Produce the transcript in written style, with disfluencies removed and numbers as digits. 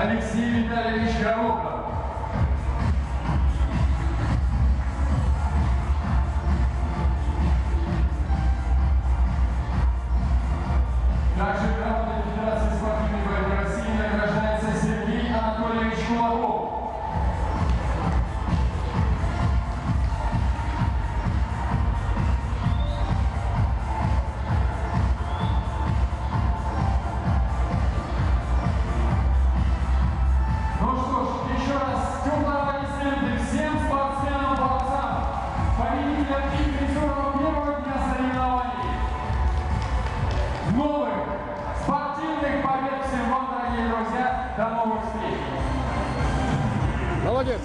Алексей Витальевич Горохов. Также грамотой Федерации спортивной борьбы России награждается Сергей Анатольевич Кулаков. Ну что ж, еще раз теплые аплодисменты всем спортсменам-борцам, победителям и призерам первого дня соревнований. Новых спортивных побед всем вам, дорогие друзья. До новых встреч! Молодец!